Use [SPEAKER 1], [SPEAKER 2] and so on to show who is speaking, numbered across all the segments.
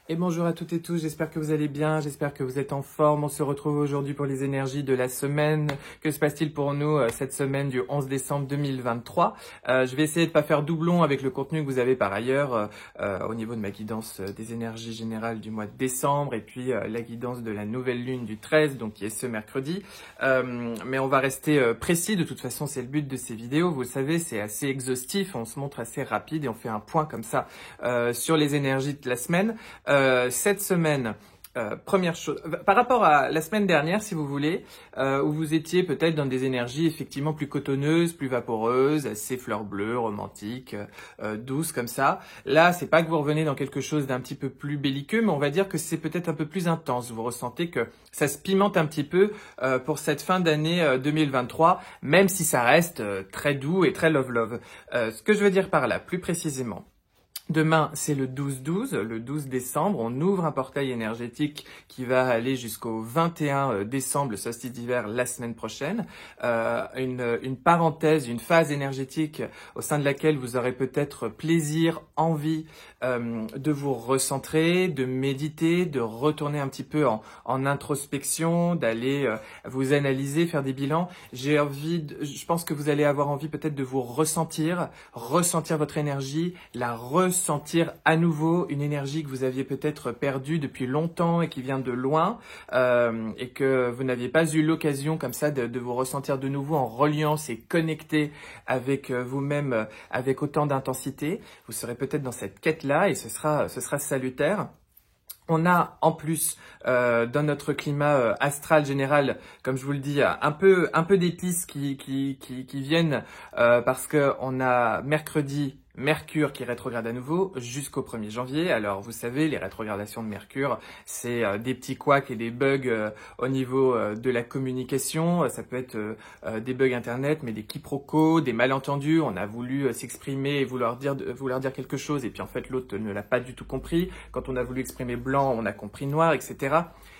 [SPEAKER 1] Et bonjour à toutes et tous, j'espère que vous allez bien, j'espère que vous êtes en forme. On se retrouve aujourd'hui pour les énergies de la semaine. Que se passe-t-il pour nous cette semaine du 11 décembre 2023 ? Je vais essayer de pas faire doublon avec le contenu que vous avez par ailleurs au niveau de ma guidance des énergies générales du mois de décembre et puis la guidance de la nouvelle lune du 13, donc qui est ce mercredi. Mais on va rester précis, de toute façon c'est le but de ces vidéos, vous le savez, c'est assez exhaustif, on se montre assez rapide et on fait un point comme ça sur les énergies de la semaine. Cette semaine, première chose, par rapport à la semaine dernière, si vous voulez, où vous étiez peut-être dans des énergies effectivement plus cotonneuses, plus vaporeuses, assez fleurs bleues, romantiques, douces comme ça. Là, c'est pas que vous revenez dans quelque chose d'un petit peu plus belliqueux, mais on va dire que c'est peut-être un peu plus intense. Vous ressentez que ça se pimente un petit peu pour cette fin d'année 2023, même si ça reste très doux et très love-love. Ce que je veux dire par là, plus précisément. Demain, c'est le 12-12, le 12 décembre. On ouvre un portail énergétique qui va aller jusqu'au 21 décembre, le solstice d'hiver, la semaine prochaine. Une parenthèse, une phase énergétique au sein de laquelle vous aurez peut-être plaisir, envie de vous recentrer, de méditer, de retourner un petit peu en introspection, d'aller vous analyser, faire des bilans. Je pense que vous allez avoir envie peut-être de vous ressentir votre énergie, la ressentir à nouveau, une énergie que vous aviez peut-être perdue depuis longtemps et qui vient de loin et que vous n'aviez pas eu l'occasion comme ça de vous ressentir de nouveau en reliant, c'est connecté avec vous-même avec autant d'intensité. Vous serez peut-être dans cette quête-là et ce sera salutaire. On a en plus dans notre climat astral général, comme je vous le dis, un peu d'épices qui viennent parce que on a Mercure qui rétrograde à nouveau jusqu'au 1er janvier. Alors vous savez, les rétrogradations de Mercure, c'est des petits couacs et des bugs au niveau de la communication. Ça peut être des bugs internet, mais des quiproquos, des malentendus. On a voulu s'exprimer et vouloir dire quelque chose et puis en fait l'autre ne l'a pas du tout compris. Quand on a voulu exprimer blanc, on a compris noir, etc.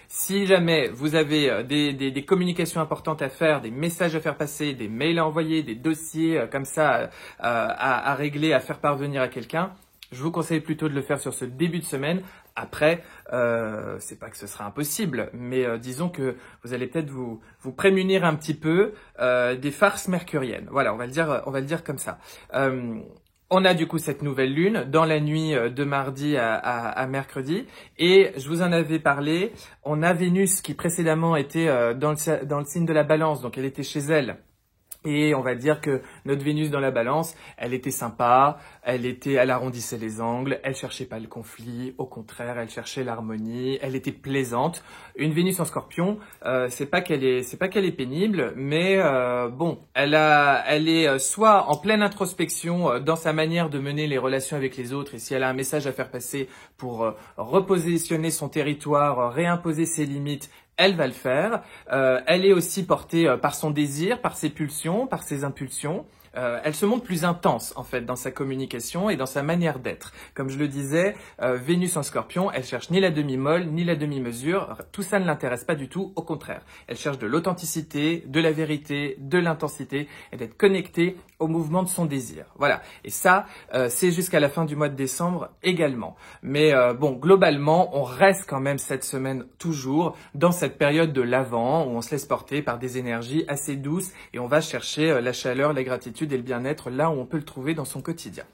[SPEAKER 1] Si jamais vous avez des communications importantes à faire, des messages à faire passer, des mails à envoyer, des dossiers comme ça à régler, à faire parvenir à quelqu'un, je vous conseille plutôt de le faire sur ce début de semaine. Après, c'est pas que ce sera impossible, mais disons que vous allez peut-être vous prémunir un petit peu des farces mercuriennes. Voilà, on va le dire comme ça. On a du coup cette nouvelle lune dans la nuit de mardi à mercredi et je vous en avais parlé, on a Vénus qui précédemment était dans le signe de la Balance, donc elle était chez elle. Et on va dire que notre Vénus dans la Balance, elle était sympa, elle arrondissait les angles, elle cherchait pas le conflit, au contraire, elle cherchait l'harmonie, elle était plaisante. Une Vénus en Scorpion, c'est pas qu'elle est pénible, mais bon, elle est soit en pleine introspection dans sa manière de mener les relations avec les autres, et si elle a un message à faire passer pour repositionner son territoire, réimposer ses limites, elle va le faire. Elle est aussi portée par son désir, par ses pulsions, par ses impulsions. Elle se montre plus intense en fait dans sa communication et dans sa manière d'être. Comme je le disais, Vénus en Scorpion, elle cherche ni la demi-molle ni la demi-mesure. Tout ça ne l'intéresse pas du tout, au contraire. Elle cherche de l'authenticité, de la vérité, de l'intensité et d'être connectée au mouvement de son désir. Voilà. Et ça, c'est jusqu'à la fin du mois de décembre également. Mais bon, globalement, on reste quand même cette semaine toujours dans cette période de l'Avent où on se laisse porter par des énergies assez douces et on va chercher la chaleur, la gratitude et le bien-être là où on peut le trouver dans son quotidien.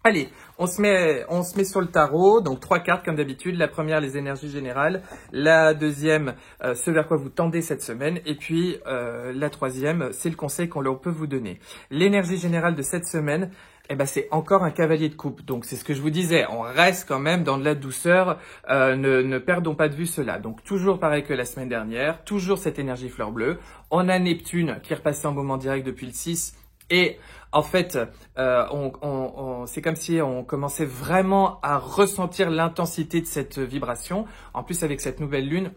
[SPEAKER 1] Allez, on se met sur le tarot, donc 3 cartes comme d'habitude. La première, les énergies générales. La deuxième, ce vers quoi vous tendez cette semaine. Et puis, la troisième, c'est le conseil qu'on peut vous donner. L'énergie générale de cette semaine, eh ben, c'est encore un cavalier de coupe. Donc, c'est ce que je vous disais. On reste quand même dans de la douceur. Ne perdons pas de vue cela. Donc, toujours pareil que la semaine dernière. Toujours cette énergie fleur bleue. On a Neptune qui est repassé en moment direct depuis le 6. Et en fait, c'est comme si on commençait vraiment à ressentir l'intensité de cette vibration. En plus, avec cette nouvelle lune,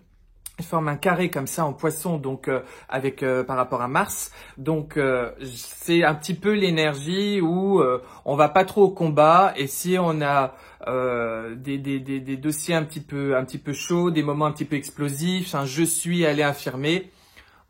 [SPEAKER 1] elle forme un carré comme ça en Poisson, donc par rapport à Mars. Donc c'est un petit peu l'énergie où on va pas trop au combat. Et si on a des dossiers un petit peu chauds, des moments un petit peu explosifs, un je suis allé affirmer.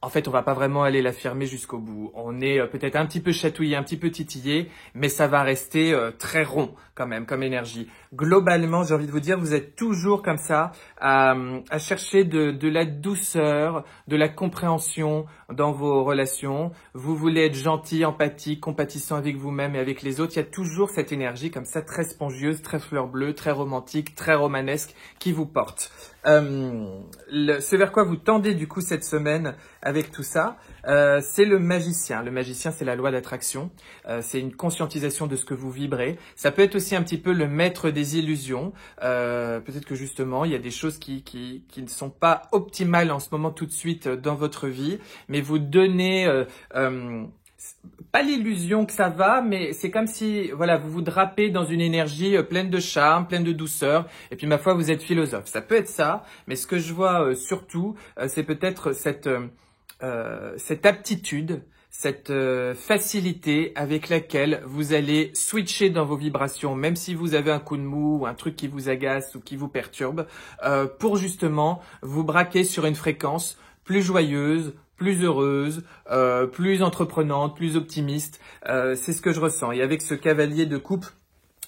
[SPEAKER 1] en fait, on va pas vraiment aller l'affirmer jusqu'au bout. On est peut-être un petit peu chatouillé, un petit peu titillé, mais ça va rester très rond quand même comme énergie. Globalement, j'ai envie de vous dire, vous êtes toujours comme ça à chercher de la douceur, de la compréhension dans vos relations. Vous voulez être gentil, empathique, compatissant avec vous-même et avec les autres. Il y a toujours cette énergie comme ça, très spongieuse, très fleur bleue, très romantique, très romanesque qui vous porte. Ce vers quoi vous tendez du coup cette semaine avec tout ça, c'est le magicien. Le magicien, c'est la loi d'attraction. C'est une conscientisation de ce que vous vibrez. Ça peut être aussi un petit peu le maître des illusions. Peut-être que justement, il y a des choses qui ne sont pas optimales en ce moment tout de suite dans votre vie, mais vous donnez pas l'illusion que ça va, mais c'est comme si voilà, vous vous drapez dans une énergie pleine de charme, pleine de douceur, et puis ma foi, vous êtes philosophe. Ça peut être ça, mais ce que je vois surtout, c'est peut-être cette aptitude, cette facilité avec laquelle vous allez switcher dans vos vibrations, même si vous avez un coup de mou ou un truc qui vous agace ou qui vous perturbe, pour justement vous braquer sur une fréquence plus joyeuse, plus heureuse, plus entreprenante, plus optimiste. C'est ce que je ressens. Et avec ce cavalier de coupe,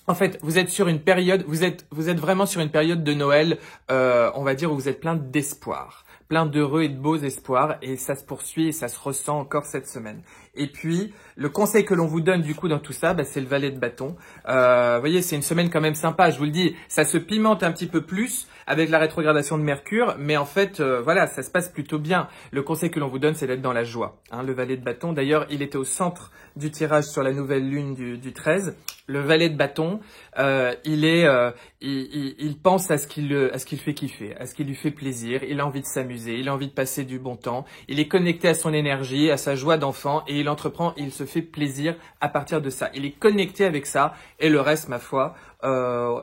[SPEAKER 1] en fait, vous êtes sur une période, vous êtes vraiment sur une période de Noël, on va dire, où vous êtes plein d'espoir, plein d'heureux et de beaux espoirs, et ça se poursuit et ça se ressent encore cette semaine. Et puis, le conseil que l'on vous donne du coup dans tout ça, c'est le valet de bâton. Vous voyez, c'est une semaine quand même sympa, je vous le dis, ça se pimente un petit peu plus avec la rétrogradation de Mercure, mais en fait, voilà, ça se passe plutôt bien. Le conseil que l'on vous donne, c'est d'être dans la joie. Hein, le valet de bâton, d'ailleurs, il était au centre du tirage sur la nouvelle lune du 13. Le valet de bâton, il pense à ce qui le fait kiffer, à ce qui lui fait plaisir. Il a envie de s'amuser, il a envie de passer du bon temps. Il est connecté à son énergie, à sa joie d'enfant, et il entreprend, il se fait plaisir à partir de ça. Il est connecté avec ça, et le reste, ma foi,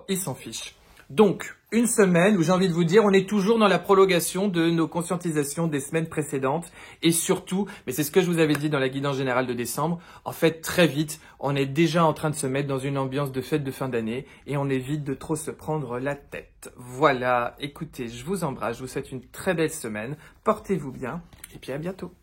[SPEAKER 1] il s'en fiche. Donc, une semaine où j'ai envie de vous dire, on est toujours dans la prolongation de nos conscientisations des semaines précédentes et surtout, mais c'est ce que je vous avais dit dans la guidance générale de décembre, en fait très vite, on est déjà en train de se mettre dans une ambiance de fête de fin d'année et on évite de trop se prendre la tête. Voilà, écoutez, je vous embrasse, je vous souhaite une très belle semaine, portez-vous bien et puis à bientôt.